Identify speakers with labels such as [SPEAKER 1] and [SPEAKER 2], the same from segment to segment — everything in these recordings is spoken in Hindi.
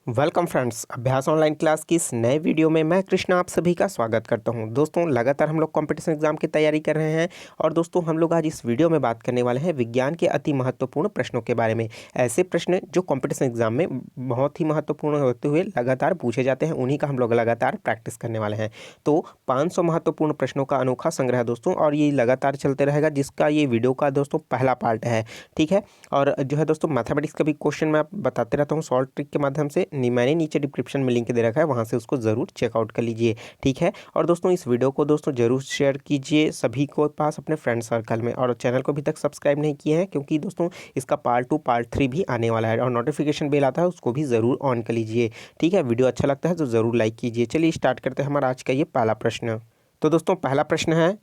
[SPEAKER 1] वेलकम फ्रेंड्स, अभ्यास ऑनलाइन क्लास की इस नए वीडियो में मैं कृष्णा आप सभी का स्वागत करता हूं। दोस्तों, लगातार हम लोग कंपटीशन एग्जाम की तैयारी कर रहे हैं और दोस्तों हम लोग आज इस वीडियो में बात करने वाले हैं विज्ञान के अति महत्वपूर्ण प्रश्नों के बारे में। ऐसे प्रश्न जो कंपटीशन एग्जाम में बहुत ही महत्वपूर्ण होते हुए लगातार पूछे जाते हैं, उन्हीं का हम लोग लगातार प्रैक्टिस करने वाले हैं। तो 500 महत्वपूर्ण प्रश्नों का अनोखा संग्रह है दोस्तों, और ये लगातार चलते रहेगा, जिसका ये वीडियो का दोस्तों पहला पार्ट है। ठीक है, और जो है दोस्तों मैथमेटिक्स का भी क्वेश्चन मैं बताते रहता हूँ शॉर्ट ट्रिक के माध्यम से। मैंने नीचे डिस्क्रिप्शन में लिंक दे रखा है, वहाँ से उसको ज़रूर चेकआउट कर लीजिए। ठीक है, और दोस्तों इस वीडियो को दोस्तों ज़रूर शेयर कीजिए सभी को पास अपने फ्रेंड सर्कल में, और चैनल को अभी तक सब्सक्राइब नहीं किए हैं क्योंकि दोस्तों इसका पार्ट 2 पार्ट 3 भी आने वाला है, और नोटिफिकेशन बेल आता है उसको भी ज़रूर ऑन कर लीजिए। ठीक है, वीडियो अच्छा लगता है तो ज़रूर लाइक कीजिए। चलिए स्टार्ट करते हैं हमारा आज का ये पहला प्रश्न। तो दोस्तों पहला प्रश्न है,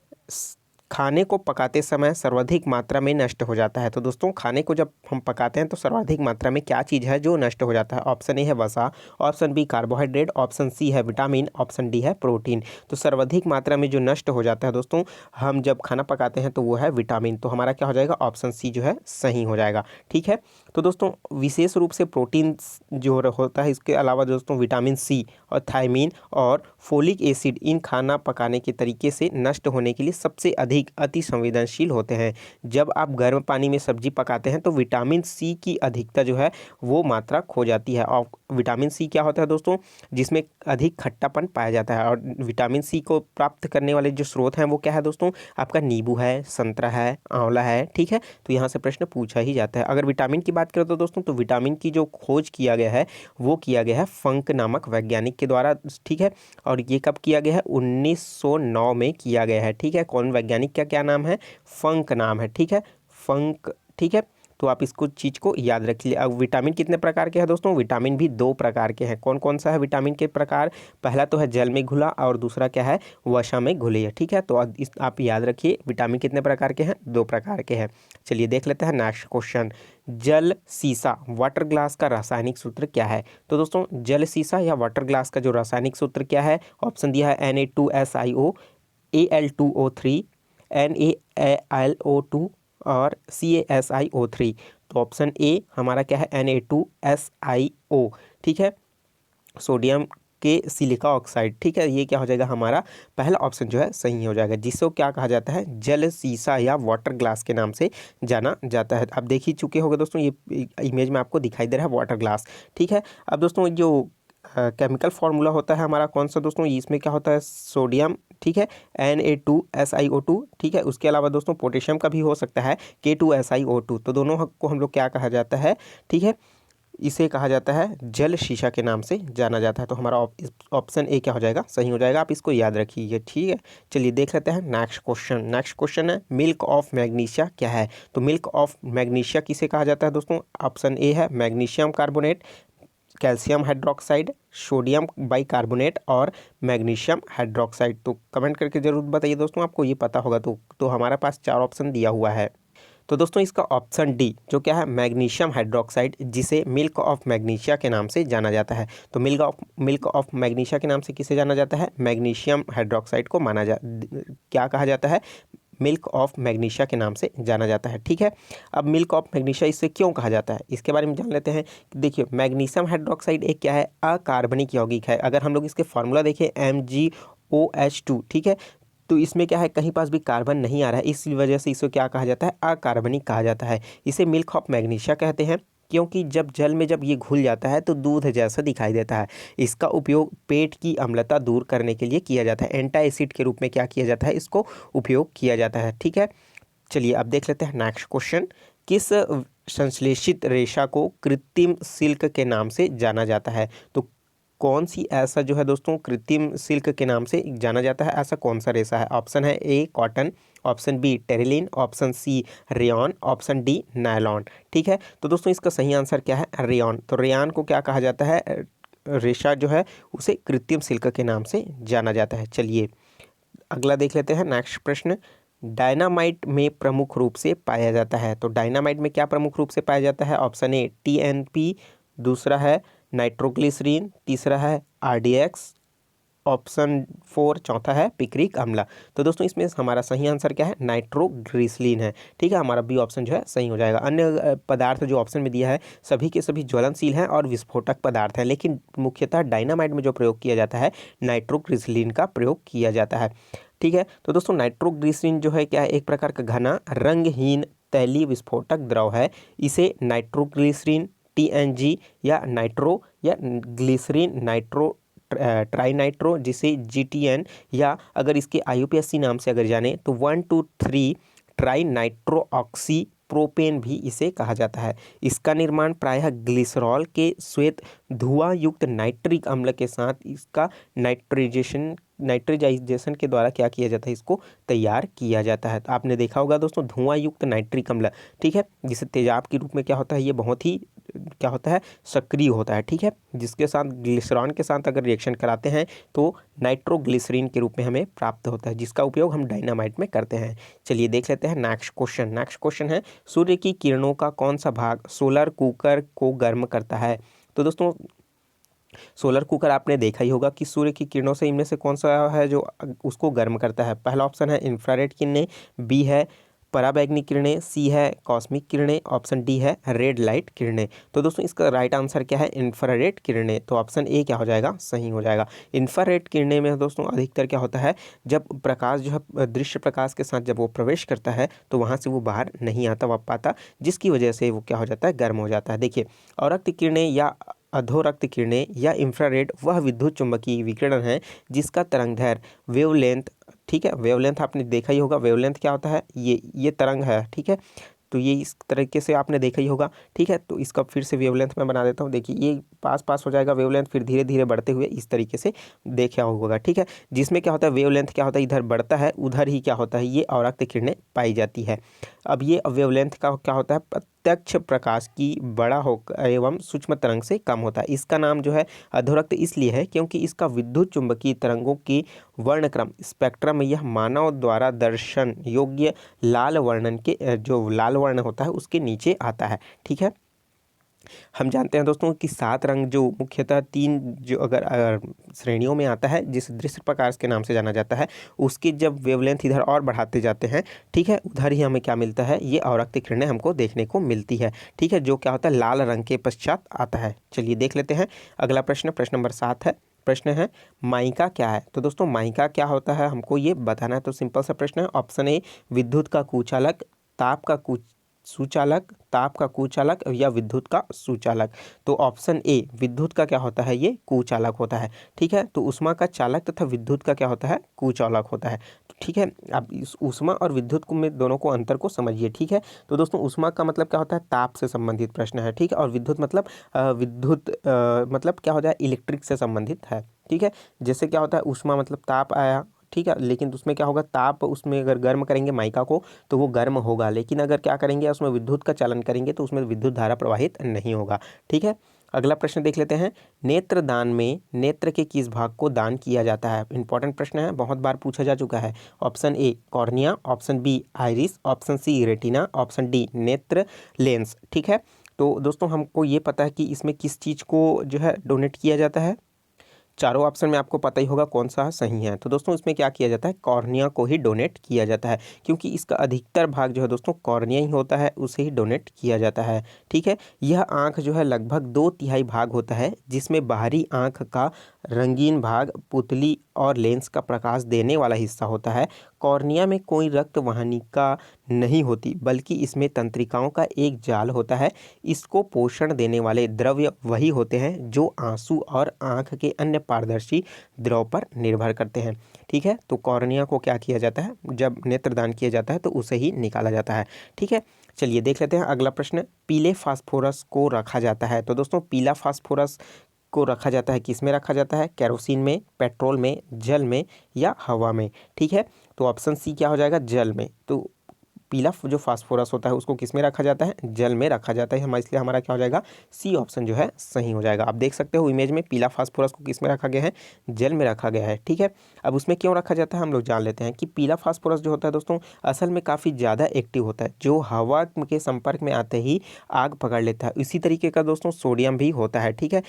[SPEAKER 1] खाने को पकाते समय सर्वाधिक मात्रा में नष्ट हो जाता है। तो दोस्तों खाने को जब हम पकाते हैं तो सर्वाधिक मात्रा में क्या चीज़ है जो नष्ट हो जाता है? ऑप्शन ए है वसा, option B carbohydrate, option C है विटामिन, ऑप्शन डी है प्रोटीन। तो सर्वाधिक मात्रा में जो नष्ट हो जाता है दोस्तों हम जब खाना पकाते हैं तो वो है विटामिन। तो हमारा क्या हो जाएगा? ऑप्शन सी जो है सही हो जाएगा। ठीक है, तो दोस्तों विशेष रूप से प्रोटीन जो होता है, इसके अलावा दोस्तों विटामिन सी और थायमीन और फोलिक एसिड इन खाना पकाने के तरीके से नष्ट होने के लिए सबसे अधिक अति संवेदनशील होते हैं। जब आप गर्म पानी में सब्जी पकाते हैं तो विटामिन सी की अधिकता जो है वो मात्रा खो जाती है। और विटामिन सी क्या होता है दोस्तों? जिसमें अधिक खट्टापन पाया जाता है, और विटामिन सी को प्राप्त करने वाले जो स्रोत हैं वो क्या है दोस्तों? आपका नींबू है, संतरा है, आंवला है। ठीक है, तो यहाँ से प्रश्न पूछा ही जाता है। अगर विटामिन की बात करें तो दोस्तों तो विटामिन की जो खोज किया गया है वो किया गया है फंक नामक वैज्ञानिक के द्वारा। ठीक है, और ये कब किया गया है? 1909 में किया गया है। ठीक है, कौन वैज्ञानिक का क्या नाम है? फंक नाम है। ठीक है, फंक। ठीक है, तो आप इसको चीज़ को याद रखिए। अब विटामिन कितने प्रकार के हैं दोस्तों? विटामिन भी 2 प्रकार के हैं। कौन कौन सा है विटामिन के प्रकार? पहला तो है जल में घुला, और दूसरा क्या है? वसा में घुले। ठीक है, तो आप याद रखिए विटामिन कितने प्रकार के हैं? 2 प्रकार के हैं। चलिए देख लेते हैं नेक्स्ट क्वेश्चन। जल सीसा वाटर ग्लास का रासायनिक सूत्र क्या है? तो दोस्तों जल सीसा या वाटर ग्लास का जो रासायनिक सूत्र क्या है? ऑप्शन दिया है Na2SiO, Al2O3, NaLO2 और CaSiO3। तो ऑप्शन ए हमारा क्या है? Na2SiO। ठीक है, सोडियम के सिलिका ऑक्साइड। ठीक है, ये क्या हो जाएगा? हमारा पहला ऑप्शन जो है सही हो जाएगा, जिसको क्या कहा जाता है? जल सीसा या वाटर ग्लास के नाम से जाना जाता है। आप देख ही चुके होंगे दोस्तों, ये इमेज में आपको दिखाई दे रहा है वाटर ग्लास। ठीक है, अब दोस्तों जो केमिकल फार्मूला होता है हमारा कौन सा दोस्तों? इसमें क्या होता है? सोडियम। ठीक है, Na2SiO2। ठीक है, उसके अलावा दोस्तों पोटेशियम का भी हो सकता है, K2SiO2। तो दोनों को हम लोग क्या कहा जाता है? ठीक है, इसे कहा जाता है जल शीशा के नाम से जाना जाता है। तो हमारा ऑप्शन ए क्या हो जाएगा? सही हो जाएगा। आप इसको याद रखिए। ठीक है, चलिए देख लेते हैं नेक्स्ट क्वेश्चन। नेक्स्ट क्वेश्चन है, मिल्क ऑफ मैग्नीशिया क्या है? तो मिल्क ऑफ मैग्नीशिया किसे कहा जाता है दोस्तों? ऑप्शन ए है magnesium carbonate, calcium hydroxide, sodium bicarbonate और मैग्नीशियम हाइड्रोक्साइड। तो कमेंट करके जरूर बताइए दोस्तों, आपको ये पता होगा। तो हमारे पास 4 ऑप्शन दिया हुआ है। तो दोस्तों इसका ऑप्शन डी जो क्या है? मैग्नीशियम हाइड्रोक्साइड, जिसे मिल्क ऑफ मैग्नीशिया के नाम से जाना जाता है। तो मिल्क ऑफ मैग्नीशिया के नाम से किसे जाना जाता है? मैग्नीशियम हाइड्रोक्साइड को क्या कहा जाता है? मिल्क ऑफ मैग्नीशिया के नाम से जाना जाता है। ठीक है, अब मिल्क ऑफ मैग्नीशिया इससे क्यों कहा जाता है इसके बारे में जान लेते हैं। देखिए, मैग्नीशियम हाइड्रोक्साइड एक क्या है? अकार्बनिक यौगिक है। अगर हम लोग इसके फार्मूला देखें MgOH2। ठीक है, तो इसमें क्या है? कहीं पास भी कार्बन नहीं आ रहा है, इस वजह से इसको क्या कहा जाता है? अकार्बनिक कहा जाता है। इसे मिल्क ऑफ मैग्नीशिया कहते हैं, क्योंकि जब ये घुल जाता है तो दूध जैसा दिखाई देता है। इसका उपयोग पेट की अम्लता दूर करने के लिए किया जाता है। एंटा एसिड के रूप में क्या किया जाता है? इसको उपयोग किया जाता है। ठीक है, चलिए अब देख लेते हैं नेक्स्ट क्वेश्चन। किस संश्लेषित रेशा को कृत्रिम सिल्क के नाम से जाना जाता है? तो कौन सी ऐसा जो है दोस्तों कृत्रिम सिल्क के नाम से जाना जाता है? ऐसा कौन सा रेशा है? ऑप्शन है A cotton, option B terylene, option C rayon, option D nylon. ठीक है, तो दोस्तों इसका सही आंसर क्या है? रेयॉन। तो रेयॉन को क्या कहा जाता है? रेशा जो है उसे कृत्रिम सिल्क के नाम से जाना जाता है। चलिए अगला देख लेते हैं नेक्स्ट प्रश्न। डायनामाइट में प्रमुख रूप से पाया जाता है। तो डायनामाइट में क्या प्रमुख रूप से पाया जाता है? ऑप्शन ए TNP, दूसरा है नाइट्रोग्लिसरीन, तीसरा है RDX ऑप्शन 4 चौथा है पिक्रिक अम्ल। तो दोस्तों इसमें हमारा सही आंसर क्या है, नाइट्रोग्लिसरीन है। ठीक है, हमारा बी ऑप्शन जो है सही हो जाएगा। अन्य पदार्थ जो ऑप्शन में दिया है सभी के सभी ज्वलनशील हैं और विस्फोटक पदार्थ हैं, लेकिन मुख्यतः डायनामाइट में जो प्रयोग किया जाता है नाइट्रोग्लिसरीन का प्रयोग किया जाता है। ठीक है, तो दोस्तों नाइट्रोग्लिसरीन जो है क्या है, एक प्रकार का घना रंगहीन तैलीय विस्फोटक द्रव है। इसे नाइट्रोग्लिसरीन, TNG या नाइट्रो या ग्लिसरीन नाइट्रो ट्राइनाइट्रो जिसे GTN या अगर इसके IUPAC नाम से अगर जाने तो 1,2,3 ट्राई नाइट्रो ऑक्सी प्रोपेन भी इसे कहा जाता है। इसका निर्माण प्रायः ग्लिसरॉल के श्वेत धुआं युक्त नाइट्रिक अम्ल के साथ इसका नाइट्रिजाइजेशन के द्वारा क्या किया जाता है, इसको तैयार किया जाता है। तो आपने देखा होगा दोस्तों धुआं युक्त नाइट्रिक अम्ल, ठीक है, जिसे तेजाब के रूप में क्या होता है, ये बहुत ही क्या होता है, सक्रिय होता है। ठीक है, जिसके साथ ग्लिसरॉन के साथ अगर रिएक्शन कराते हैं तो नाइट्रोग्लिसरीन के रूप में हमें प्राप्त होता है, जिसका उपयोग हम डायनामाइट में करते हैं। चलिए देख लेते हैं नेक्स्ट क्वेश्चन। नेक्स्ट क्वेश्चन है सूर्य की किरणों का कौन सा भाग सोलर कुकर को गर्म करता है। तो दोस्तों सोलर कुकर आपने देखा ही होगा कि सूर्य की किरणों से इनमें से कौन सा है जो उसको गर्म करता है। पहला ऑप्शन है इंफ्रारेड किरणें, बी है पराबैंगनी किरणें, सी है कॉस्मिक किरणें, ऑप्शन डी है रेड लाइट किरणें। तो दोस्तों इसका राइट आंसर क्या है, इंफ्रारेड किरणें। तो ऑप्शन ए क्या हो जाएगा, सही हो जाएगा। इंफ्रारेड किरणें में दोस्तों अधिकतर क्या होता है, जब प्रकाश जो है दृश्य प्रकाश के साथ जब वो प्रवेश करता है तो वहाँ से वो बाहर नहीं आता पाता, जिसकी वजह से वो क्या हो जाता है, गर्म हो जाता है। देखिए अवरक्त किरणें या अधोरक्त किरणें या इंफ्रारेड वह विद्युत चुम्बकीय विकिरण है जिसका तरंगदैर्घ्य वेवलेंथ, ठीक है, वेवलेंथ आपने देखा ही होगा, वेवलेंथ क्या होता है, ये तरंग है। ठीक है, तो ये इस तरीके से आपने देखा ही होगा। ठीक है, तो इसका फिर से वेवलेंथ मैं बना देता हूँ। देखिए ये पास हो जाएगा वेवलेंथ, फिर धीरे धीरे बढ़ते हुए इस तरीके से देखा होगा। ठीक है, जिसमें क्या होता है वेवलेंथ क्या होता है, इधर बढ़ता है उधर ही क्या होता है, ये अवरक्त किरणें पाई जाती है। अब ये वेवलेंथ का क्या होता है, प्रत्यक्ष प्रकाश की बड़ा हो एवं सूक्ष्म तरंग से कम होता है। इसका नाम जो है अधोरक्त इसलिए है क्योंकि इसका विद्युत चुम्बकीय तरंगों की वर्णक्रम स्पेक्ट्रम में यह मानव द्वारा दर्शन योग्य लाल वर्णन के जो लाल वर्ण होता है उसके नीचे आता है। ठीक है, हम जानते हैं दोस्तों कि 7 रंग जो मुख्यतः 3 जो अगर श्रेणियों में आता है, जिस दृश्य प्रकाश के नाम से जाना जाता है, उसकी जब वेवलेंथ इधर और बढ़ाते जाते हैं, ठीक है, उधर ही हमें क्या मिलता है, ये अवरक्त किरणें हमको देखने को मिलती है। ठीक है, जो क्या होता है लाल रंग के पश्चात आता है। चलिए देख लेते हैं अगला प्रश्न, प्रश्न नंबर 7 है। प्रश्न है माइका क्या है। तो दोस्तों माइका क्या होता है हमको ये बताना है। तो सिंपल सा प्रश्न है, ऑप्शन ए विद्युत का कुचालक, ताप का सुचालक, ताप का कुचालक या विद्युत का सुचालक। तो ऑप्शन ए विद्युत का क्या होता है, ये कुचालक होता है। ठीक है, तो ऊष्मा का चालक तथा विद्युत का क्या होता है, कुचालक होता है। तो ठीक है, अब इस ऊष्मा और विद्युत को में दोनों को अंतर को समझिए। ठीक है, तो दोस्तों ऊष्मा का मतलब क्या होता है, ताप से संबंधित प्रश्न है। ठीक है, और विद्युत मतलब मतलब क्या होता है, इलेक्ट्रिक से संबंधित है। ठीक है, जैसे क्या होता है ऊष्मा मतलब ताप आया, ठीक है, लेकिन उसमें क्या होगा, ताप उसमें अगर गर्म करेंगे माइका को तो वो गर्म होगा, लेकिन अगर क्या करेंगे उसमें विद्युत का चालन करेंगे तो उसमें विद्युत धारा प्रवाहित नहीं होगा। ठीक है, अगला प्रश्न देख लेते हैं, नेत्र दान में नेत्र के किस भाग को दान किया जाता है। इंपॉर्टेंट प्रश्न है, बहुत बार पूछा जा चुका है। Option A cornea, option B iris, option C retina, option D नेत्र लेंस। ठीक है, तो दोस्तों हमको ये पता है कि इसमें किस चीज़ को जो है डोनेट किया जाता है। चारों ऑप्शन में आपको पता ही होगा कौन सा सही है। तो दोस्तों इसमें क्या किया जाता है, कॉर्निया को ही डोनेट किया जाता है, क्योंकि इसका अधिकतर भाग जो है दोस्तों कॉर्निया ही होता है, उसे ही डोनेट किया जाता है। ठीक है, यह आँख जो है लगभग 2/3 भाग होता है, जिसमें बाहरी आँख का रंगीन भाग पुतली और लेंस का प्रकाश देने वाला हिस्सा होता है। कॉर्निया में कोई रक्त वाहिनिका नहीं होती, बल्कि इसमें तंत्रिकाओं का एक जाल होता है। इसको पोषण देने वाले द्रव्य वही होते हैं जो आंसू और आँख के अन्य पारदर्शी द्रव पर निर्भर करते हैं। ठीक है, तो कॉर्निया को क्या किया जाता है, जब नेत्रदान किया जाता है तो उसे ही निकाला जाता है। ठीक है, चलिए देख लेते हैं अगला प्रश्न, पीले फास्फोरस को रखा जाता है। तो दोस्तों पीला फास्फोरस को रखा जाता है, किस में रखा जाता है, केरोसिन में, पेट्रोल में, जल में या हवा में। ठीक है, तो ऑप्शन सी क्या हो जाएगा, जल में। तो पीला जो फास्फोरस होता है उसको किस में रखा जाता है, जल में रखा जाता है। इसलिए हमारा क्या हो जाएगा, सी ऑप्शन जो है सही हो जाएगा। आप देख सकते हो इमेज में पीला फास्फोरस को किस में रखा गया है, जल में रखा गया है। ठीक है, अब उसमें क्यों रखा जाता है हम लोग जान लेते हैं कि पीला फास्फोरस जो होता है दोस्तों असल में काफ़ी ज़्यादा एक्टिव होता है, जो हवा के संपर्क में आते ही आग पकड़ लेता है। इसी तरीके का दोस्तों सोडियम भी होता है। ठीक है,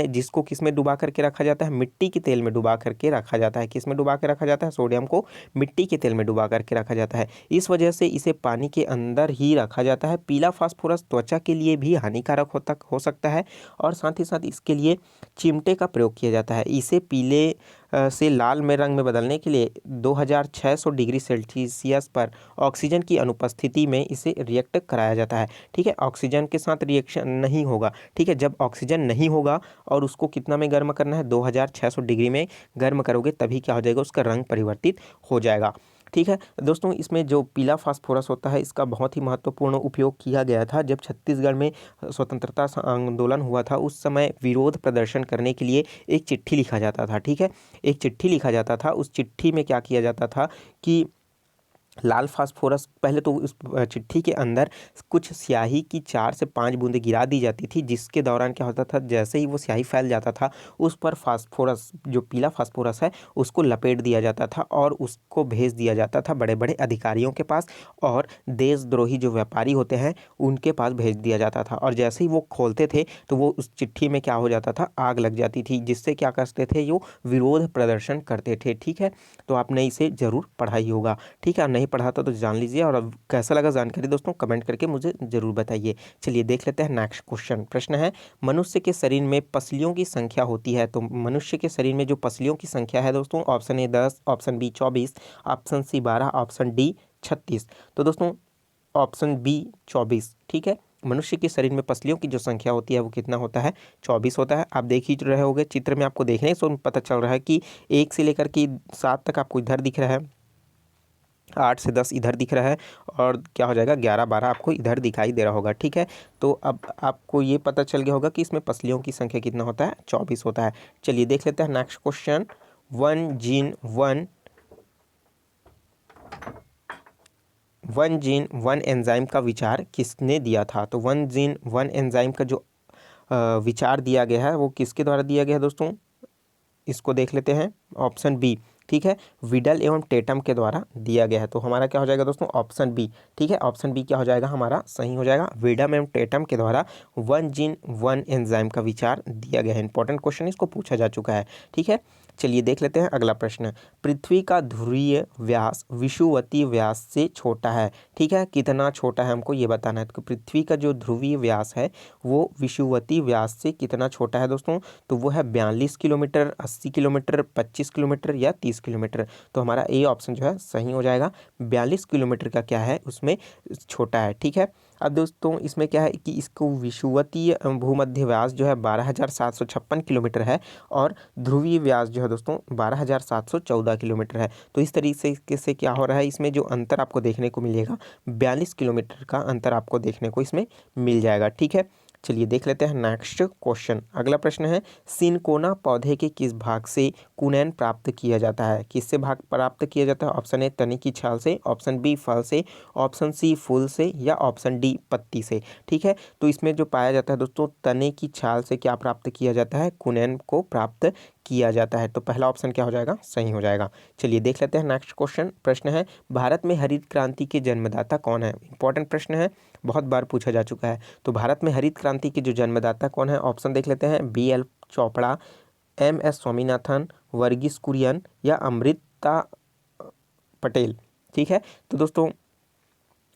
[SPEAKER 1] जिसको किस में डुबा करके रखा जाता है, मिट्टी के तेल में डुबा करके रखा जाता है। किस में डुबा के रखा जाता है, सोडियम को मिट्टी के तेल में डुबा करके रखा जाता है। इस वजह से इसे पानी के अंदर ही रखा जाता है। पीला फास्फोरस त्वचा के लिए भी हानिकारक हो सकता है और साथ ही साथ इसके लिए चिमटे का प्रयोग किया जाता है। इसे पीले से लाल में रंग में बदलने के लिए 2600 डिग्री सेल्सियस पर ऑक्सीजन की अनुपस्थिति में इसे रिएक्ट कराया जाता है। ठीक है, ऑक्सीजन के साथ रिएक्शन नहीं होगा। ठीक है, जब ऑक्सीजन नहीं होगा और उसको कितना में गर्म करना है, 2600 डिग्री में गर्म करोगे तभी क्या हो जाएगा, उसका रंग परिवर्तित हो जाएगा। ठीक है दोस्तों, इसमें जो पीला फास्फोरस होता है इसका बहुत ही महत्वपूर्ण उपयोग किया गया था। जब छत्तीसगढ़ में स्वतंत्रता आंदोलन हुआ था उस समय विरोध प्रदर्शन करने के लिए एक चिट्ठी लिखा जाता था। ठीक है, एक चिट्ठी लिखा जाता था। उस चिट्ठी में क्या किया जाता था कि लाल फास्फोरस पहले तो उस चिट्ठी के अंदर कुछ स्याही की 4 से 5 बूंदें गिरा दी जाती थी, जिसके दौरान क्या होता था, जैसे ही वो स्याही फैल जाता था उस पर फास्फोरस जो पीला फास्फोरस है उसको लपेट दिया जाता था और उसको भेज दिया जाता था बड़े बड़े अधिकारियों के पास और देशद्रोही जो व्यापारी होते हैं उनके पास भेज दिया जाता था। और जैसे ही वो खोलते थे तो वो उस चिट्ठी में क्या हो जाता था, आग लग जाती थी, जिससे क्या करते थे, जो विरोध प्रदर्शन करते थे। ठीक है, तो आपने इसे ज़रूर पढ़ा ही होगा। ठीक है, नहीं पढ़ाता तो जान लीजिए। और अब कैसा लगा जानकारी दोस्तों कमेंट करके मुझे ज़रूर बताइए। चलिए देख लेते हैं नेक्स्ट क्वेश्चन। प्रश्न है, मनुष्य के शरीर में पसलियों की संख्या होती है। तो मनुष्य के शरीर में जो पसलियों की संख्या है दोस्तों, option A 10, option B 24, option C 12, option D 36। तो दोस्तों ऑप्शन बी 24। ठीक है, मनुष्य के शरीर में पसलियों की जो संख्या होती है वो कितना होता है, 24 होता है। आप देख ही रहे होंगे चित्र में, आपको देखने से पता चल रहा है कि 1 से लेकर के 7 तक आपको इधर दिख रहा है, 8 से 10 इधर दिख रहा है और क्या हो जाएगा 11 12 आपको इधर दिखाई दे रहा होगा। ठीक है, तो अब आपको ये पता चल गया होगा कि इसमें पसलियों की संख्या कितना होता है, 24 होता है। चलिए देख लेते हैं next question. One gene one enzyme का विचार किसने दिया था। तो वन जीन वन एंजाइम का जो विचार दिया गया है वो किसके द्वारा दिया गया है दोस्तों, इसको देख लेते हैं। ऑप्शन बी, ठीक है, विडल एवं टेटम के द्वारा दिया गया है। तो हमारा क्या हो जाएगा दोस्तों, ऑप्शन बी। ठीक है, ऑप्शन बी क्या हो जाएगा, हमारा सही हो जाएगा। विडम एवं टेटम के द्वारा वन जीन वन एंजाइम का विचार दिया गया है। इंपॉर्टेंट क्वेश्चन, इसको पूछा जा चुका है। ठीक है, चलिए देख लेते हैं अगला प्रश्न। पृथ्वी का ध्रुवीय व्यास विषुवतीय व्यास से छोटा है। ठीक है, कितना छोटा है हमको ये बताना है। तो पृथ्वी का जो ध्रुवीय व्यास है वो विषुवतीय व्यास से कितना छोटा है दोस्तों, तो वो है 42 किलोमीटर, 80 किलोमीटर, 25 किलोमीटर या 30 किलोमीटर। तो हमारा ए ऑप्शन जो है सही हो जाएगा। 42 किलोमीटर का क्या है उसमें छोटा है। ठीक है, अब दोस्तों इसमें क्या है कि इसको विषुवतीय भूमध्य व्यास जो है 12,756 किलोमीटर है और ध्रुवीय व्यास जो है दोस्तों 12,714 किलोमीटर है। तो इस तरीके से क्या हो रहा है, इसमें जो अंतर आपको देखने को मिलेगा 42 किलोमीटर का अंतर आपको देखने को इसमें मिल जाएगा। ठीक है, चलिए देख लेते हैं नेक्स्ट क्वेश्चन। अगला प्रश्न है, सिनकोना पौधे के किस भाग से कुनैन प्राप्त किया जाता है। किससे भाग प्राप्त किया जाता है, ऑप्शन ए तने की छाल से, ऑप्शन बी फल से, ऑप्शन सी फूल से या ऑप्शन डी पत्ती से। ठीक है, तो इसमें जो पाया जाता है दोस्तों तने की छाल से क्या प्राप्त किया जाता है, कुनैन को प्राप्त किया जाता है। तो पहला ऑप्शन क्या हो जाएगा, सही हो जाएगा। चलिए देख लेते हैं नेक्स्ट क्वेश्चन। प्रश्न है, भारत में हरित क्रांति के जन्मदाता कौन है। इंपॉर्टेंट प्रश्न है, बहुत बार पूछा जा चुका है। तो भारत में हरित क्रांति के जो जन्मदाता कौन है, ऑप्शन देख लेते हैं। BL चोपड़ा, MS स्वामीनाथन, वर्गीस कुरियन या अमृता पटेल। ठीक है, तो दोस्तों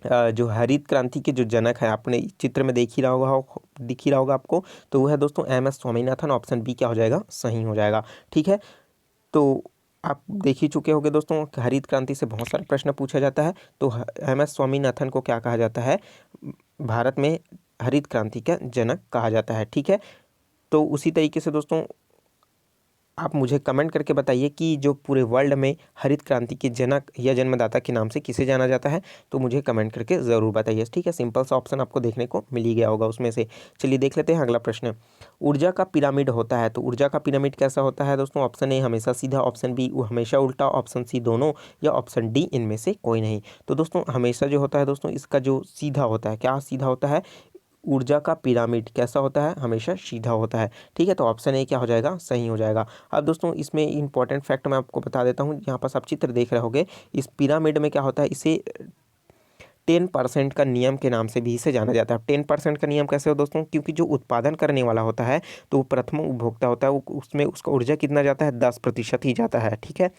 [SPEAKER 1] जो हरित क्रांति के जो जनक है आपने चित्र में दिख ही रहा होगा आपको, तो वो है दोस्तों MS स्वामीनाथन। ऑप्शन बी क्या हो जाएगा, सही हो जाएगा। ठीक है, तो आप देख ही चुके होंगे दोस्तों हरित क्रांति से बहुत सारे प्रश्न पूछा जाता है। तो MS स्वामीनाथन को क्या कहा जाता है, भारत में हरित क्रांति का जनक कहा जाता है। ठीक है, तो उसी तरीके से दोस्तों आप मुझे कमेंट करके बताइए कि जो पूरे वर्ल्ड में हरित क्रांति के जनक या जन्मदाता के नाम से किसे जाना जाता है, तो मुझे कमेंट करके ज़रूर बताइए। ठीक है, सिंपल सा ऑप्शन आपको देखने को मिल ही गया होगा उसमें से। चलिए देख लेते हैं अगला प्रश्न। ऊर्जा का पिरामिड होता है, तो ऊर्जा का पिरामिड कैसा होता है दोस्तों? ऑप्शन ए हमेशा सीधा, ऑप्शन बी हमेशा उल्टा, ऑप्शन सी दोनों, या ऑप्शन डी इनमें से कोई नहीं। तो दोस्तों हमेशा जो होता है दोस्तों, इसका जो सीधा होता है, क्या सीधा होता है? ऊर्जा का पिरामिड कैसा होता है? हमेशा सीधा होता है। ठीक है, तो ऑप्शन ए क्या हो जाएगा? सही हो जाएगा। अब दोस्तों इसमें इंपॉर्टेंट फैक्ट मैं आपको बता देता हूँ। यहाँ पास आप चित्र देख रहे होंगे, इस पिरामिड में क्या होता है, इसे 10% का नियम के नाम से भी इसे जाना जाता है। 10% का नियम कैसे हो दोस्तों? क्योंकि जो उत्पादन करने वाला होता है, तो वो प्रथम उपभोक्ता होता है, उसमें उसका ऊर्जा कितना जाता है? 10% ही जाता है। ठीक है,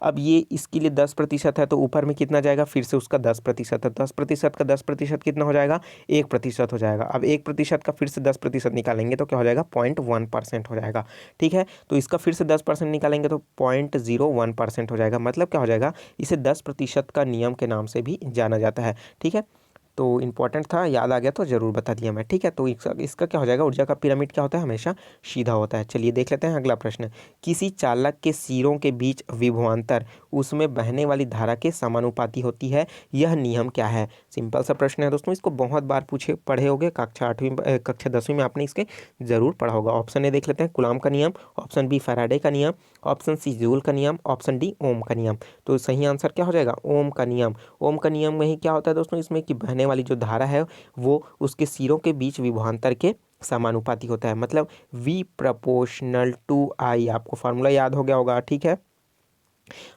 [SPEAKER 1] अब ये इसके लिए 10% है, तो ऊपर में कितना जाएगा? फिर से उसका 10% है। 10% का 10% कितना हो जाएगा? 1% हो जाएगा। अब 1% का फिर से 10% निकालेंगे तो क्या हो जाएगा? 0.1% हो जाएगा। ठीक है, तो इसका फिर से 10% निकालेंगे तो 0.01% हो जाएगा। मतलब क्या हो जाएगा? इसे 10% का नियम के नाम से भी जाना जाता है। ठीक है, तो इम्पॉर्टेंट था, याद आ गया तो ज़रूर बता दिया मैं। ठीक है, तो इसका क्या हो जाएगा? ऊर्जा का पिरामिड क्या होता है? हमेशा सीधा होता है। चलिए देख लेते हैं अगला प्रश्न। किसी चालक के सिरों के बीच विभवांतर उसमें बहने वाली धारा के समानुपाती होती है, यह नियम क्या है? सिंपल सा प्रश्न है दोस्तों, इसको बहुत बार पढ़े होगे, कक्षा 8वीं कक्षा 10वीं में आपने इसके जरूर पढ़ा होगा। ऑप्शन ए देख लेते हैं, कूलॉम का नियम, ऑप्शन बी फैराडे का नियम, ऑप्शन सी जूल का नियम, ऑप्शन डी ओम का नियम। तो सही आंसर क्या हो जाएगा? ओम का नियम। ओम का नियम में ही क्या होता है दोस्तों, इसमें कि बहने वाली जो धारा है वो उसके सिरों के बीच विभवांतर के समानुपाती होता है। मतलब V प्रोपोर्शनल टू I, आपको फार्मूला याद हो गया होगा। ठीक है,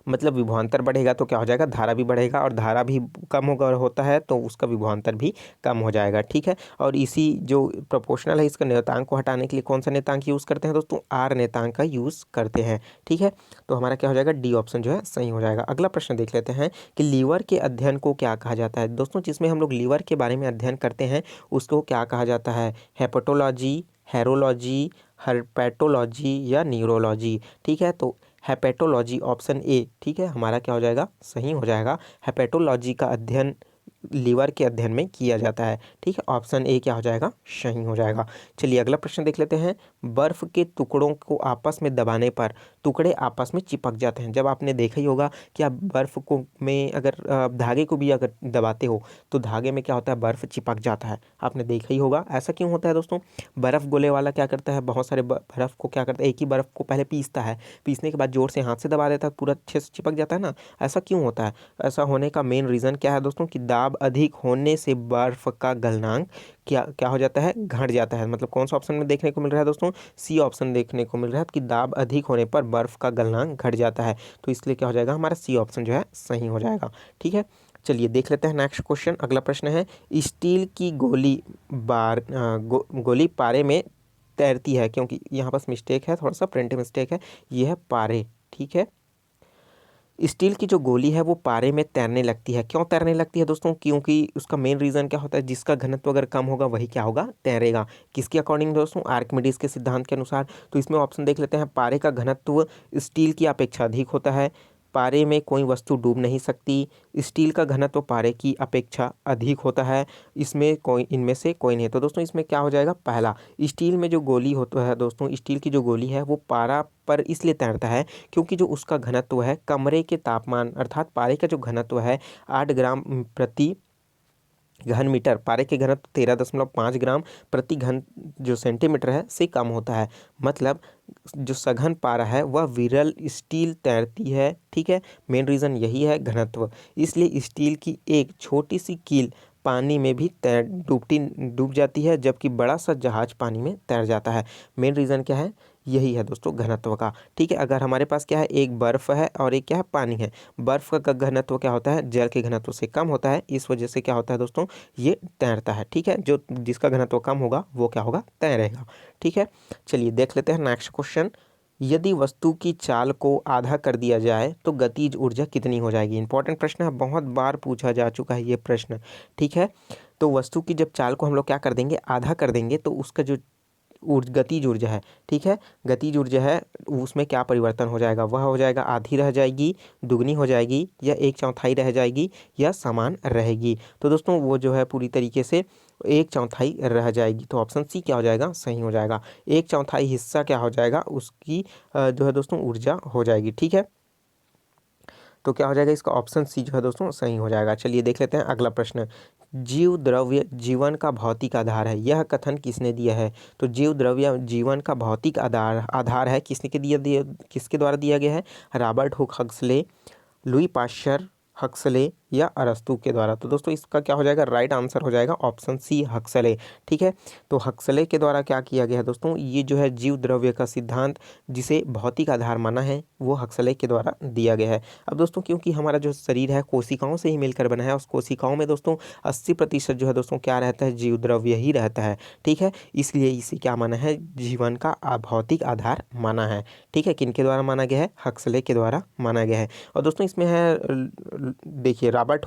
[SPEAKER 1] मतलब विभवांतर बढ़ेगा तो क्या हो जाएगा? धारा भी बढ़ेगा, और धारा भी कम होता है तो उसका विभवांतर भी कम हो जाएगा। ठीक है, और इसी जो प्रोपोर्शनल है, इसका नियतांक को हटाने के लिए कौन सा नियतांक यूज़ करते हैं दोस्तों? R नियतांक का यूज़ करते हैं। ठीक है, तो हमारा क्या हो जाएगा? डी ऑप्शन जो है सही हो जाएगा। अगला प्रश्न देख लेते हैं कि लीवर के अध्ययन को क्या कहा जाता है दोस्तों? जिसमें हम लोग लीवर के बारे में अध्ययन करते हैं उसको क्या कहा जाता है? हेपेटोलॉजी, हेरोलॉजी, हर्पेटोलॉजी या न्यूरोलॉजी। ठीक है, तो हेपेटोलॉजी ऑप्शन ए, ठीक है, हमारा क्या हो जाएगा? सही हो जाएगा। हेपेटोलॉजी का अध्ययन लीवर के अध्ययन में किया जाता है। ठीक है, ऑप्शन ए क्या हो जाएगा? सही हो जाएगा। चलिए अगला प्रश्न देख लेते हैं। बर्फ के टुकड़ों को आपस में दबाने पर टुकड़े आपस में चिपक जाते हैं। जब आपने देखा ही होगा कि आप बर्फ को में अगर धागे को भी अगर दबाते हो तो धागे में क्या होता है? बर्फ चिपक जाता है। आपने देखा ही होगा। ऐसा क्यों होता है दोस्तों? बर्फ गोले वाला क्या करता है? बहुत सारे बर्फ को क्या करता है? एक ही बर्फ को पहले पीसता है, पीसने के बाद जोर से हाथ से दबा देता है, पूरा अच्छे से चिपक जाता है ना। ऐसा क्यों होता है? ऐसा होने का मेन रीज़न क्या है दोस्तों? कि दाब अधिक होने से बर्फ का गलनांक क्या क्या हो जाता है? घट जाता है। मतलब कौन सा ऑप्शन में देखने को मिल रहा है दोस्तों? सी ऑप्शन देखने को मिल रहा है कि दाब अधिक होने पर बर्फ का गलनांक घट जाता है। तो इसलिए क्या हो जाएगा? हमारा सी ऑप्शन जो है सही हो जाएगा। ठीक है, चलिए देख लेते हैं नेक्स्ट क्वेश्चन। अगला प्रश्न है, स्टील की गोली पारे में तैरती है, क्योंकि यहाँ पास मिस्टेक है, थोड़ा सा प्रिंट मिस्टेक है, ये है पारे। ठीक है, स्टील की जो गोली है वो पारे में तैरने लगती है। क्यों तैरने लगती है दोस्तों? क्योंकि उसका मेन रीज़न क्या होता है? जिसका घनत्व अगर कम होगा वही क्या होगा? तैरेगा। किसके अकॉर्डिंग दोस्तों? आर्किमिडीज के सिद्धांत के अनुसार। तो इसमें ऑप्शन देख लेते हैं। पारे का घनत्व स्टील की अपेक्षा अधिक होता है, पारे में कोई वस्तु डूब नहीं सकती, स्टील का घनत्व पारे की अपेक्षा अधिक होता है, इनमें से कोई नहीं है। तो दोस्तों इसमें क्या हो जाएगा? पहला, स्टील में जो गोली होता है दोस्तों, स्टील की जो गोली है वो पारा पर इसलिए तैरता है क्योंकि जो उसका घनत्व है कमरे के तापमान, अर्थात पारे का जो घनत्व है 8 ग्राम प्रति घन मीटर, पारे के घनत्व 13.5 ग्राम प्रति घन जो सेंटीमीटर है से कम होता है। मतलब जो सघन पारा है वह विरल स्टील तैरती है। ठीक है, मेन रीज़न यही है, घनत्व। इसलिए स्टील की एक छोटी सी कील पानी में भी डूब जाती है, जबकि बड़ा सा जहाज पानी में तैर जाता है। मेन रीज़न क्या है? यही है दोस्तों, घनत्व का। ठीक है, अगर हमारे पास क्या है? एक बर्फ़ है और एक क्या है? पानी है। बर्फ़ का घनत्व क्या होता है? जल के घनत्व से कम होता है। इस वजह से क्या होता है दोस्तों? ये तैरता है। ठीक है, जो जिसका घनत्व कम होगा वो क्या होगा? तैरेगा। ठीक है, चलिए देख लेते हैं नेक्स्ट क्वेश्चन। यदि वस्तु की चाल को आधा कर दिया जाए तो गतिज ऊर्जा कितनी हो जाएगी? इंपॉर्टेंट प्रश्न है, बहुत बार पूछा जा चुका है ये प्रश्न। ठीक है, तो वस्तु की जब चाल को हम लोग क्या कर देंगे? आधा कर देंगे, तो उसका जो गतिज ऊर्जा है, ठीक है, गतिज ऊर्जा है, उसमें क्या परिवर्तन हो जाएगा? वह हो जाएगा आधी रह जाएगी, दुगनी हो जाएगी, या 1/4 रह जाएगी, या समान रहेगी। तो दोस्तों वो जो है पूरी तरीके से एक चौथाई रह जाएगी। तो ऑप्शन सी क्या हो जाएगा, सही हो जाएगा। एक चौथाई हिस्सा क्या हो जाएगा, उसकी जो है दोस्तों ऊर्जा हो जाएगी। ठीक है, तो क्या हो जाएगा, इसका ऑप्शन सी जो है दोस्तों सही हो जाएगा। चलिए देख लेते हैं अगला प्रश्न। जीव द्रव्य जीवन का भौतिक आधार है, यह कथन किसने दिया है। तो जीव द्रव्य जीवन का भौतिक आधार आधार है, किसके द्वारा दिया गया है, Robert Hooke Huxley, Louis Pasteur, Huxley या अरस्तू के द्वारा। तो दोस्तों इसका क्या हो जाएगा, राइट आंसर हो जाएगा ऑप्शन सी हक्सले। ठीक है, तो हक्सले के द्वारा क्या किया गया है दोस्तों, ये जो है जीव द्रव्य का सिद्धांत जिसे भौतिक आधार माना है वो हक्सले के द्वारा दिया गया है। अब दोस्तों क्योंकि हमारा जो शरीर है कोशिकाओं से ही मिलकर बना है, उस कोशिकाओं में दोस्तों 80% जो है दोस्तों क्या रहता है, जीव द्रव्य ही रहता है। ठीक है, इसलिए इसे क्या माना है, जीवन का भौतिक आधार माना है। ठीक है, किनके द्वारा माना गया है, हक्सले के द्वारा माना गया है। और दोस्तों इसमें है, देखिए रॉबर्ट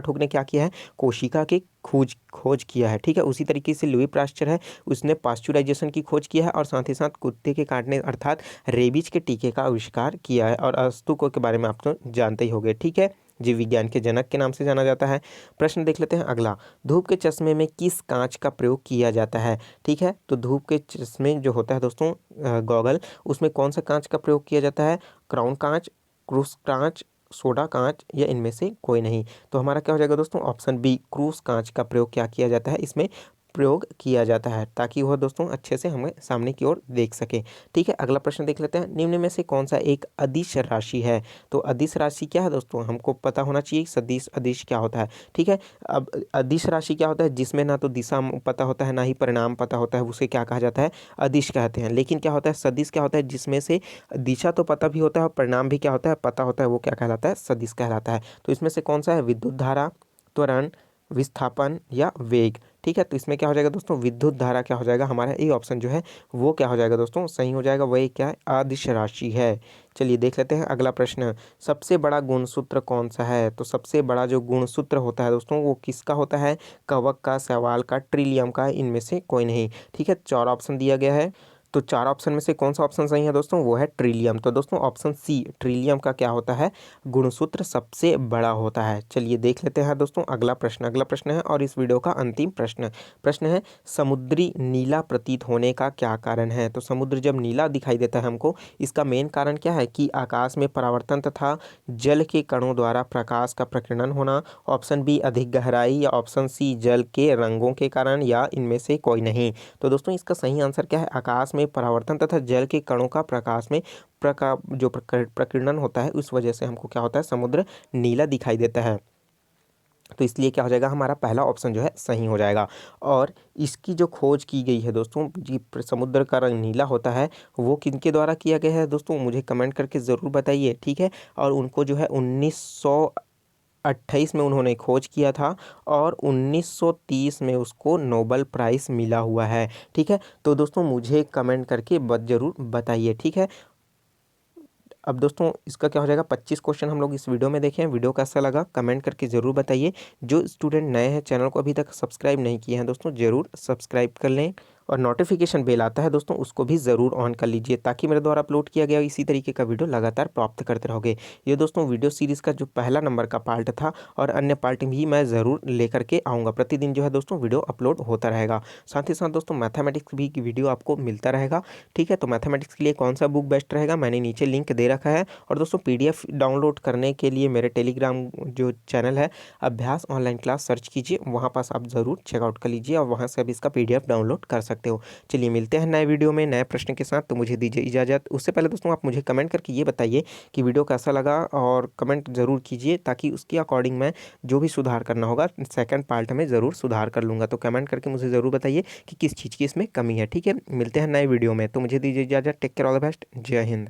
[SPEAKER 1] हुक ने क्या किया है, कोशिका की खोज किया है। ठीक है, उसी तरीके से लुई पाश्चर है, उसने पाश्चुराइजेशन की खोज किया है और साथ ही साथ कुत्ते के काटने अर्थात रेबीज के टीके का आविष्कार किया है। और अरस्तू को के बारे में आप तो जानते ही होंगे। ठीक है, जीव विज्ञान के जनक के नाम से जाना जाता है। प्रश्न देख लेते हैं अगला। धूप के चश्मे में किस कांच का प्रयोग किया जाता है। ठीक है, तो धूप के चश्मे जो होता है दोस्तों गॉगल, उसमें कौन सा कांच का प्रयोग किया जाता है, क्राउन कांच, क्रूस कांच, सोडा कांच या इनमें से कोई नहीं। तो हमारा क्या हो जाएगा दोस्तों, ऑप्शन बी क्रूस कांच का प्रयोग क्या किया जाता है, इसमें प्रयोग किया जाता है, ताकि वह दोस्तों अच्छे से हमें सामने की ओर देख सके। ठीक है, अगला प्रश्न देख लेते हैं। निम्न में से कौन सा एक अदिश राशि है। तो अदिश राशि क्या है दोस्तों, हमको पता होना चाहिए सदिश अदिश क्या होता है। ठीक है, अब अदिश राशि क्या होता है, जिसमें ना तो दिशा पता होता है ना ही परिणाम पता होता है, उसे क्या कहा जाता है, अदिश कहते हैं। लेकिन क्या होता है, सदिश क्या होता है, जिसमें से दिशा तो पता भी होता है और परिणाम भी क्या होता है, पता होता है, वो क्या कहलाता है, सदिश कहलाता है। तो इसमें से कौन सा है, विद्युत धारा, त्वरण, विस्थापन या वेग। ठीक है, तो इसमें क्या हो जाएगा दोस्तों, विद्युत धारा क्या हो जाएगा, हमारा ये ऑप्शन जो है वो क्या हो जाएगा दोस्तों, सही हो जाएगा, वही क्या है, अदिश राशि है। चलिए देख लेते हैं अगला प्रश्न। सबसे बड़ा गुणसूत्र कौन सा है। तो सबसे बड़ा जो गुणसूत्र होता है दोस्तों वो किसका होता है, कवक का, शैवाल का, ट्रिलियम का, इनमें से कोई नहीं। ठीक है, 4 ऑप्शन दिया गया है, तो 4 ऑप्शन में से कौन सा ऑप्शन सही है दोस्तों, वो है ट्रिलियम। तो दोस्तों ऑप्शन सी ट्रिलियम का क्या होता है, गुणसूत्र सबसे बड़ा होता है। चलिए देख लेते हैं दोस्तों अगला प्रश्न। अगला प्रश्न है और इस वीडियो का अंतिम प्रश्न। प्रश्न है, समुद्री नीला प्रतीत होने का क्या कारण है। तो समुद्र जब नीला दिखाई देता है हमको, इसका मेन कारण क्या है कि आकाश में परावर्तन तथा जल के कणों द्वारा प्रकाश का प्रकीर्णन होना, ऑप्शन बी अधिक गहराई, या ऑप्शन सी जल के रंगों के कारण, या इनमें से कोई नहीं। तो दोस्तों इसका सही आंसर क्या है, आकाश में परावर्तन तथा जल के कणों का प्रकाश में जो प्रकीर्णन होता है, उस वजह से हमको क्या होता है, समुद्र नीला दिखाई देता है। तो इसलिए क्या हो जाएगा, हमारा पहला ऑप्शन जो है सही हो जाएगा। और इसकी जो खोज की गई है दोस्तों, जी समुद्र का रंग नीला होता है, वो किनके द्वारा किया गया है दोस्तों, मुझे कमेंट करके ज़रूर बताइए। ठीक है, और उनको जो है 1928 में उन्होंने खोज किया था और 1930 में उसको नोबेल प्राइज़ मिला हुआ है। ठीक है, तो दोस्तों मुझे कमेंट करके ज़रूर बताइए। ठीक है, अब दोस्तों इसका क्या हो जाएगा, 25 क्वेश्चन हम लोग इस वीडियो में देखे हैं। वीडियो कैसा लगा कमेंट करके ज़रूर बताइए। जो स्टूडेंट नए हैं, चैनल को अभी तक सब्सक्राइब नहीं किए हैं दोस्तों, ज़रूर सब्सक्राइब कर लें और नोटिफिकेशन बेल आता है दोस्तों, उसको भी ज़रूर ऑन कर लीजिए, ताकि मेरे द्वारा अपलोड किया गया इसी तरीके का वीडियो लगातार प्राप्त करते रहोगे। ये दोस्तों वीडियो सीरीज़ का जो पहला नंबर का पार्ट था, और अन्य पार्ट भी मैं ज़रूर लेकर के आऊँगा। प्रतिदिन जो है दोस्तों वीडियो अपलोड होता रहेगा। साथ ही साथ दोस्तों मैथमेटिक्स भी वीडियो आपको मिलता रहेगा। ठीक है, तो मैथमेटिक्स के लिए कौन सा बुक बेस्ट रहेगा, मैंने नीचे लिंक दे रखा है। और दोस्तों PDF डाउनलोड करने के लिए मेरे टेलीग्राम जो चैनल है अभ्यास ऑनलाइन क्लास सर्च कीजिए, वहाँ पास आप ज़रूर चेकआउट कर लीजिए और वहाँ से अब इसका PDF डाउनलोड कर सकते हो। चलिए मिलते हैं नए वीडियो में नए प्रश्न के साथ, तो मुझे दीजिए इजाज़त। उससे पहले दोस्तों आप मुझे कमेंट करके ये बताइए कि वीडियो कैसा लगा, और कमेंट ज़रूर कीजिए, ताकि उसके अकॉर्डिंग मैं जो भी सुधार करना होगा सेकंड पार्ट में ज़रूर सुधार कर लूँगा। तो कमेंट करके मुझे ज़रूर बताइए कि किस चीज़ की इसमें कमी है। ठीक है, मिलते हैं नए वीडियो में, तो मुझे दीजिए इजाज़त। Take care, all the best, जय हिंद।